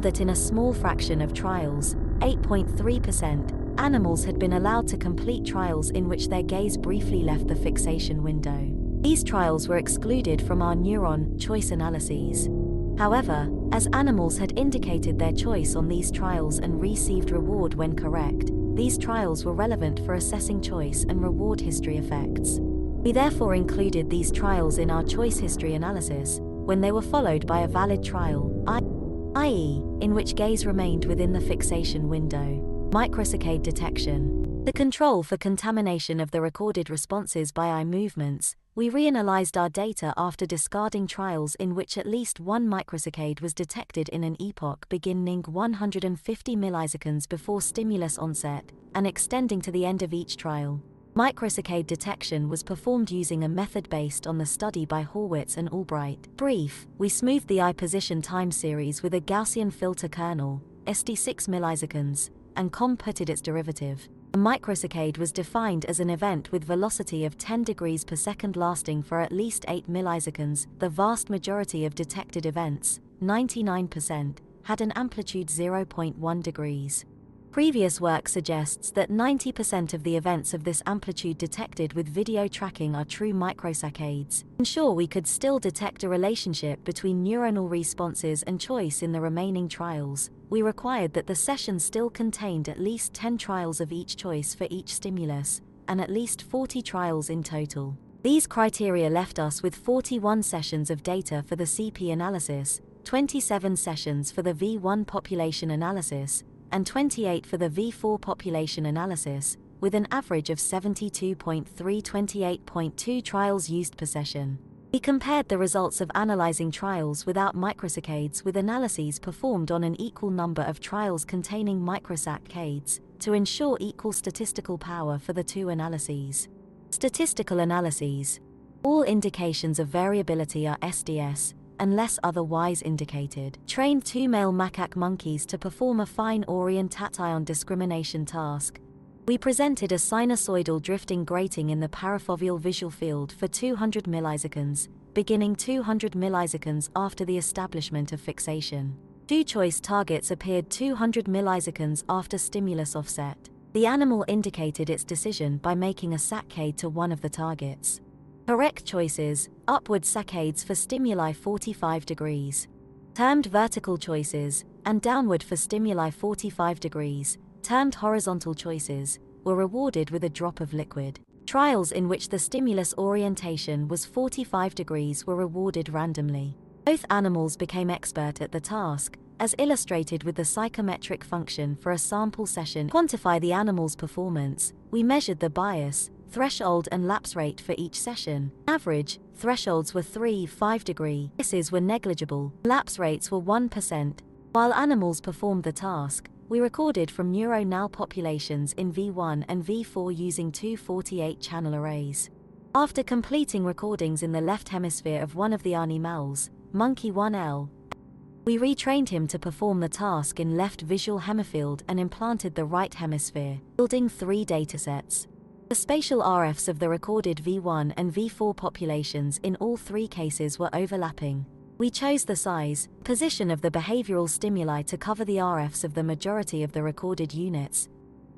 that in a small fraction of trials, 8.3%, animals had been allowed to complete trials in which their gaze briefly left the fixation window. These trials were excluded from our neuron choice analyses. However, as animals had indicated their choice on these trials and received reward when correct, these trials were relevant for assessing choice and reward history effects. We therefore included these trials in our choice history analysis when they were followed by a valid trial, i.e., in which gaze remained within the fixation window. Microsaccade detection. The control for contamination of the recorded responses by eye movements. We reanalyzed our data after discarding trials in which at least one microsaccade was detected in an epoch beginning 150 milliseconds before stimulus onset and extending to the end of each trial. Microsaccade detection was performed using a method based on the study by Horwitz and Albright. Brief, we smoothed the eye position time series with a Gaussian filter kernel, SD6 milliseconds, and computed its derivative. A microsaccade was defined as an event with velocity of 10 degrees per second lasting for at least 8 milliseconds. The vast majority of detected events, 99%, had an amplitude 0.1 degrees. Previous work suggests that 90% of the events of this amplitude detected with video tracking are true microsaccades. To ensure we could still detect a relationship between neuronal responses and choice in the remaining trials, we required that the session still contained at least 10 trials of each choice for each stimulus, and at least 40 trials in total. These criteria left us with 41 sessions of data for the CP analysis, 27 sessions for the V1 population analysis, and 28 for the V4 population analysis, with an average of 72.328.2 trials used per session. We compared the results of analyzing trials without microsaccades with analyses performed on an equal number of trials containing microsaccades, to ensure equal statistical power for the two analyses. Statistical analyses. All indications of variability are SDS, unless otherwise indicated. Trained 2 male macaque monkeys to perform a fine orientation discrimination task. We presented a sinusoidal drifting grating in the parafoveal visual field for 200 milliseconds, beginning 200 milliseconds after the establishment of fixation. Two choice targets appeared 200 milliseconds after stimulus offset. The animal indicated its decision by making a saccade to one of the targets. Correct choices, upward saccades for stimuli 45 degrees. Termed vertical choices, and downward for stimuli 45 degrees, termed horizontal choices, were rewarded with a drop of liquid. Trials in which the stimulus orientation was 45 degrees were rewarded randomly. Both animals became expert at the task, as illustrated with the psychometric function for a sample session. To quantify the animal's performance, we measured the bias, threshold and lapse rate for each session. Average, thresholds were 3-5 degree, biases were negligible, lapse rates were 1%. While animals performed the task, we recorded from neuronal populations in V1 and V4 using two 48-channel arrays. After completing recordings in the left hemisphere of one of the animals, monkey 1L, we retrained him to perform the task in left visual hemifield and implanted the right hemisphere, building 3 datasets. The spatial RFs of the recorded V1 and V4 populations in all 3 cases were overlapping. We chose the size, position of the behavioral stimuli to cover the RFs of the majority of the recorded units.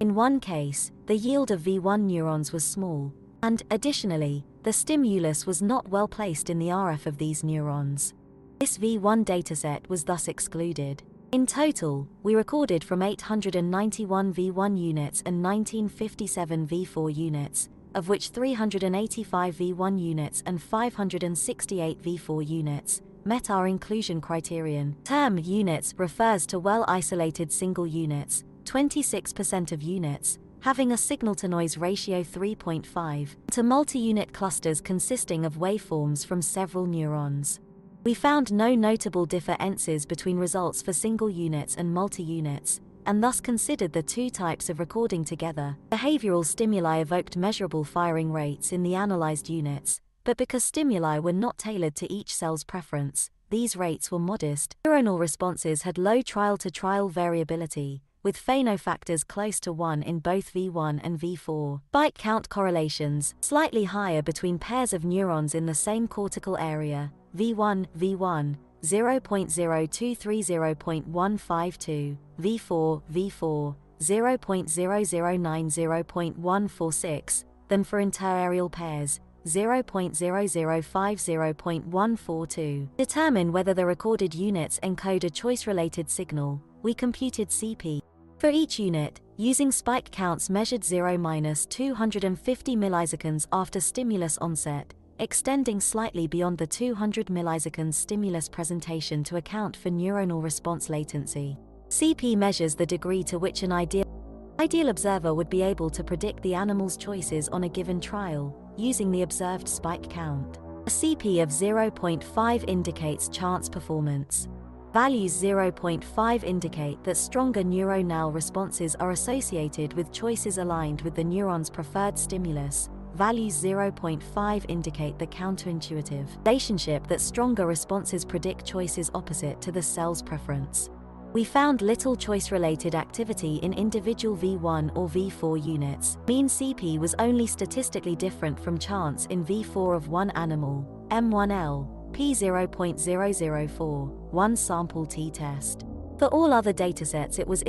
In one case, the yield of V1 neurons was small, and, additionally, the stimulus was not well placed in the RF of these neurons. This V1 dataset was thus excluded. In total, we recorded from 891 V1 units and 1957 V4 units, of which 385 V1 units and 568 V4 units met our inclusion criterion. Term units refers to well-isolated single units, 26% of units, having a signal-to-noise ratio 3.5, to multi-unit clusters consisting of waveforms from several neurons. We found no notable differences between results for single units and multi-units, and thus considered the two types of recording together. Behavioral stimuli evoked measurable firing rates in the analyzed units, but because stimuli were not tailored to each cell's preference, these rates were modest. Neuronal responses had low trial-to-trial variability, with phenofactors close to 1 in both V1 and V4. Byte count correlations, slightly higher between pairs of neurons in the same cortical area, V1, 0.0230.152, V4, V4, 0.0090.146, than for interareal pairs, 0.0050.142. Determine whether the recorded units encode a choice-related signal. We computed CP for each unit, using spike counts measured 0-250 milliseconds after stimulus onset, extending slightly beyond the 200 milliseconds stimulus presentation to account for neuronal response latency. CP measures the degree to which an ideal observer would be able to predict the animal's choices on a given trial, using the observed spike count. A CP of 0.5 indicates chance performance. Values 0.5 indicate that stronger neuronal responses are associated with choices aligned with the neuron's preferred stimulus. Values 0.5 indicate the counterintuitive relationship that stronger responses predict choices opposite to the cell's preference. We found little choice-related activity in individual V1 or V4 units. Mean CP was only statistically different from chance in V4 of one animal, M1L, P0.004, one sample t-test. For all other datasets it was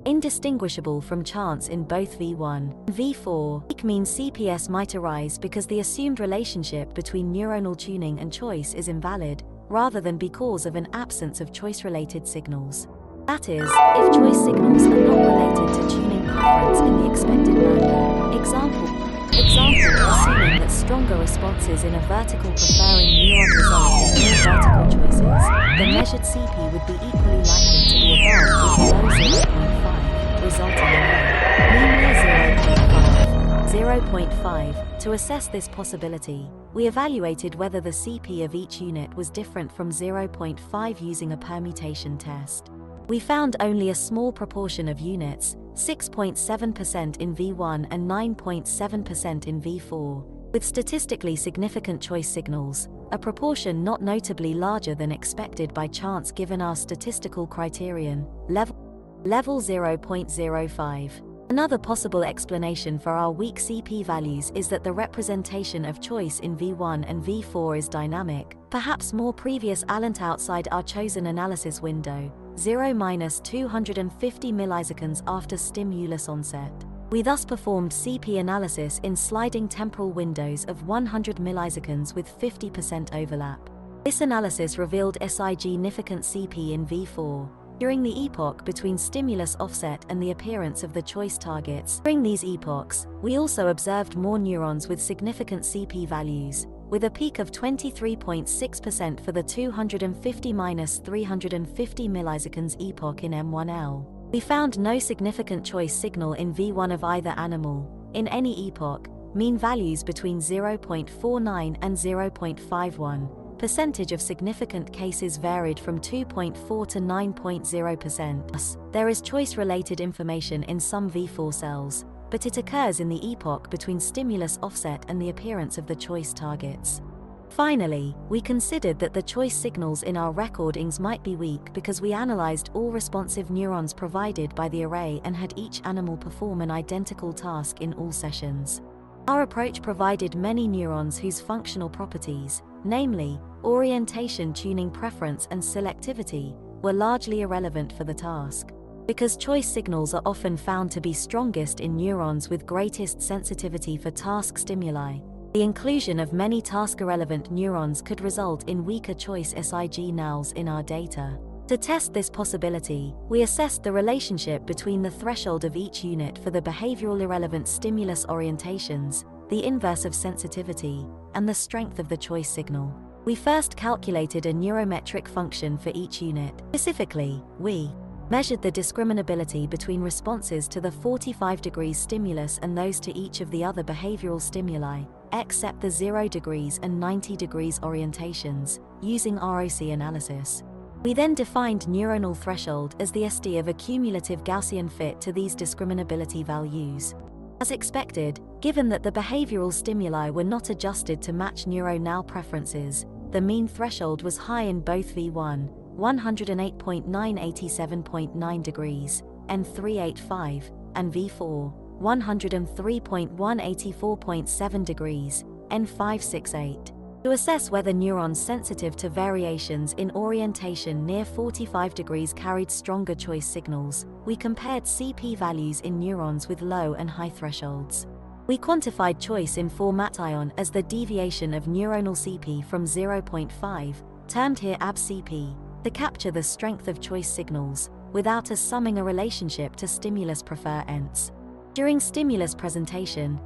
indistinguishable from chance in both V1 and V4. Weak mean CPS might arise because the assumed relationship between neuronal tuning and choice is invalid, rather than because of an absence of choice-related signals. That is, if choice signals are not related to tuning preference in the expected manner. Example, assuming that stronger responses in a vertical preferring neuron result in more vertical choices, the measured CP would be equally likely to be above or below 0.5, resulting in mean 0.5. To assess this possibility, we evaluated whether the CP of each unit was different from 0.5 using a permutation test. We found only a small proportion of units, 6.7% in V1 and 9.7% in V4, with statistically significant choice signals, a proportion not notably larger than expected by chance given our statistical criterion, level 0.05. Another possible explanation for our weak CP values is that the representation of choice in V1 and V4 is dynamic, perhaps more previous allant outside our chosen analysis window, 0-250 milliseconds after stimulus onset. We thus performed CP analysis in sliding temporal windows of 100 milliseconds with 50% overlap. This analysis revealed significant CP in V4 during the epoch between stimulus offset and the appearance of the choice targets. During these epochs, we also observed more neurons with significant CP values, with a peak of 23.6% for the 250-350 milliseconds epoch in M1L. We found no significant choice signal in V1 of either animal. In any epoch, mean values between 0.49 and 0.51. Percentage of significant cases varied from 2.4 to 9.0%. Thus, there is choice-related information in some V4 cells, but it occurs in the epoch between stimulus offset and the appearance of the choice targets. Finally, we considered that the choice signals in our recordings might be weak because we analyzed all responsive neurons provided by the array and had each animal perform an identical task in all sessions. Our approach provided many neurons whose functional properties, namely, orientation, tuning preference, and selectivity, were largely irrelevant for the task. Because choice signals are often found to be strongest in neurons with greatest sensitivity for task stimuli, the inclusion of many task-irrelevant neurons could result in weaker choice signals in our data. To test this possibility, we assessed the relationship between the threshold of each unit for the behavioral irrelevant stimulus orientations, the inverse of sensitivity, and the strength of the choice signal. We first calculated a neurometric function for each unit. Specifically, we measured the discriminability between responses to the 45 degrees stimulus and those to each of the other behavioral stimuli, except the 0 degrees and 90 degrees orientations, using ROC analysis. We then defined neuronal threshold as the SD of a cumulative Gaussian fit to these discriminability values. As expected, given that the behavioral stimuli were not adjusted to match neuronal preferences, the mean threshold was high in both V1, 108.987.9 degrees, N385, and V4, 103.184.7 degrees, N568. To assess whether neurons sensitive to variations in orientation near 45 degrees carried stronger choice signals, we compared CP values in neurons with low and high thresholds. We quantified choice in formation as the deviation of neuronal CP from 0.5, termed here ABCP, to capture the strength of choice signals, without assuming a relationship to stimulus preference. During stimulus presentation,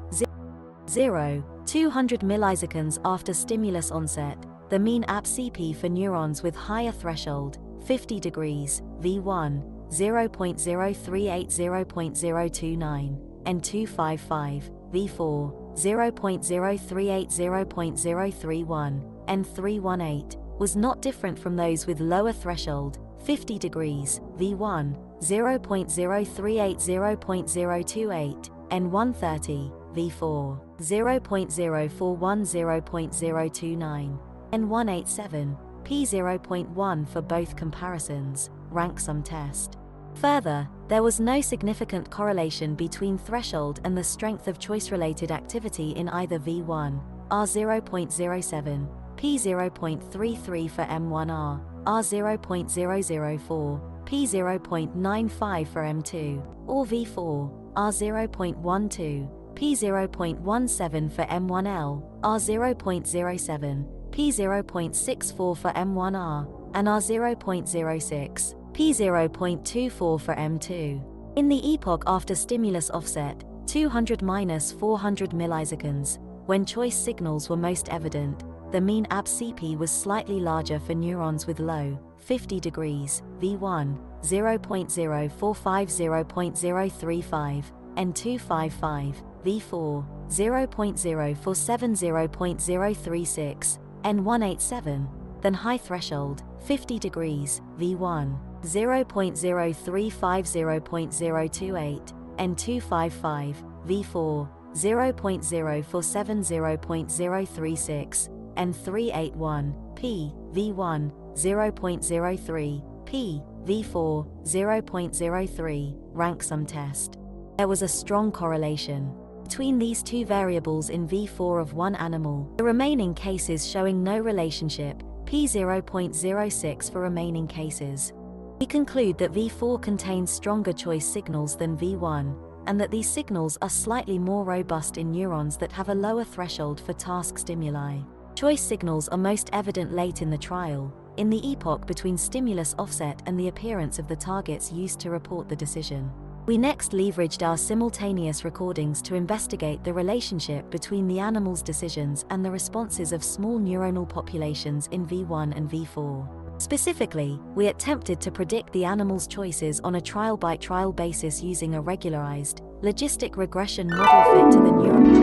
200 milliseconds after stimulus onset, the mean ABCP for neurons with higher threshold, 50 degrees, V1, 0.038 0.029, and 255, V4, 0.038 0.031, and 318, was not different from those with lower threshold, 50 degrees, V1, 0.038 0.028, and 130, V4, 0.041 0.029, and 187, P0.1 for both comparisons, rank sum test. Further, there was no significant correlation between threshold and the strength of choice-related activity in either V1, R0.07, P0.33 for M1R, R0.004, P0.95 for M2, or V4, R0.12, P0.17 for M1L, R0.07, P0.64 for M1R, and R0.06, P0.24 for M2. In the epoch after stimulus offset, 200–400 milliseconds, when choice signals were most evident, the mean ABCP was slightly larger for neurons with low, 50 degrees, V1, 0.045 0.035, and 255, V4, 0.047 0.036, and 187, than high threshold, 50 degrees, V1, 0.035 0.028, and 255, V4, 0.047 0.036, and 381, P, V1, 0.03, P, V4, 0.03, rank sum test. There was a strong correlation between these two variables in V4 of one animal, the remaining cases showing no relationship, P0.06 for remaining cases. We conclude that V4 contains stronger choice signals than V1, and that these signals are slightly more robust in neurons that have a lower threshold for task stimuli. Choice signals are most evident late in the trial, in the epoch between stimulus offset and the appearance of the targets used to report the decision. We next leveraged our simultaneous recordings to investigate the relationship between the animal's decisions and the responses of small neuronal populations in V1 and V4. Specifically, we attempted to predict the animal's choices on a trial-by-trial basis using a regularized, logistic regression model fit to the neural.